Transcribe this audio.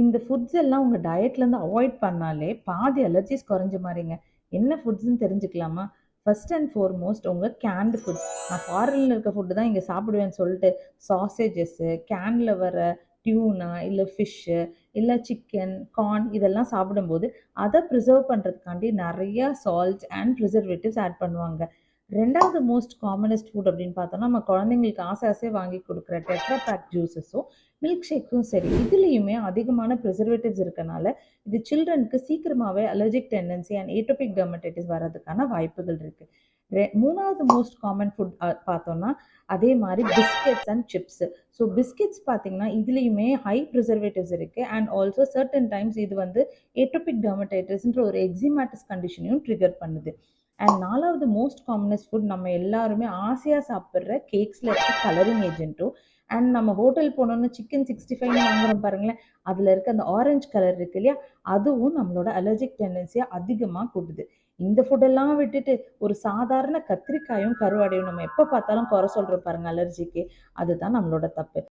இந்த ஃபுட்ஸ் எல்லாம் உங்க டயட்லேருந்து அவாய்ட் பண்ணாலே பாதி அலர்ஜிஸ் குறைஞ்ச மாரிங்க. என்ன ஃபுட்ஸ்ன்னு தெரிஞ்சுக்கலாமா? ஃபர்ஸ்ட் அண்ட் ஃபார்மோஸ்ட் உங்க கேன்டு ஃபுட்ஸ். நான் ஃபாரின்ல இருக்க ஃபுட்டு தான் இங்க சாப்பிடுவேன்னு சொல்லிட்டு, சாசேஜஸ்ஸு, கேன்ல வர டியூனா, இல்ல ஃபிஷ்ஷு, இல்ல சிக்கன், கார்ன் இதெல்லாம் சாப்பிடும்போது, அத ப்ரிசர்வ் பண்றதுக்காண்டி நெறைய சால்ட்ஸ் அண்ட் ப்ரிசர்வேட்டிவ்ஸ் ஆட் பண்ணுவாங்க. 2வது மோஸ்ட் காமனஸ்ட் ஃபுட் அப்படின்னு பார்த்தோம்னா, நம்ம குழந்தைங்களுக்கு ஆசை ஆசையா வாங்கி குடுக்குற டெட்ரா பேக் ஜூஸஸும், மில்க் ஷேக்கும் சரி, இதுலயுமே அதிகமான ப்ரிசர்வேட்டிவ்ஸ் இருக்கனால, இது சில்ட்ரனுக்கு சீக்கிரமாவே allergic tendency and atopic dermatitis வர்றதுக்கான வாய்ப்புகள் இருக்கு. 3வது மோஸ்ட் காமன் ஃபுட் பார்த்தோம்னா, அதே மாரி biscuits and chips. So biscuits பார்த்தீங்கன்னா, இதுலயுமே ஹை ப்ரிசர்வேட்டிவ்ஸ் இருக்கு. அண்ட் ஆல்சோ சர்டன் டைம்ஸ் இது வந்து ஏட்டோபிக் டெர்மடைட்டிஸ்ன்ற ஒரு எக்ஸிமாட்டிஸ் கண்டிஷனையும் ட்ரிகர் பண்ணுது. அண்ட் 4வது மோஸ்ட் காமனஸ்ட் ஃபுட் நம்ம எல்லாருமே ஆசையா சாப்பிடுற கேக்ஸ்ல இருக்க கலரிங் ஏஜென்ட்டும், அண்ட் நம்ம ஹோட்டல் போனோம்னா சிக்கன் 65ன்னு வாங்குறோம் பாருங்களேன், அதுல இருக்க அந்த ஆரஞ்சு கலர் இருக்கு இல்லையா? அதுவும் நம்மளோட அலர்ஜிக் டெண்டன்சிய அதிகமா கூட்டுது. இந்த ஃபுட்டெல்லாம் விட்டுட்டு ஒரு சாதாரண கத்திரிக்காயும், கருவாடையும் நம்ம எப்ப பார்த்தாலும் குறை சொல்றோம் பாருங்க அலர்ஜிக்கு, அதுதான் நம்மளோட தப்பு.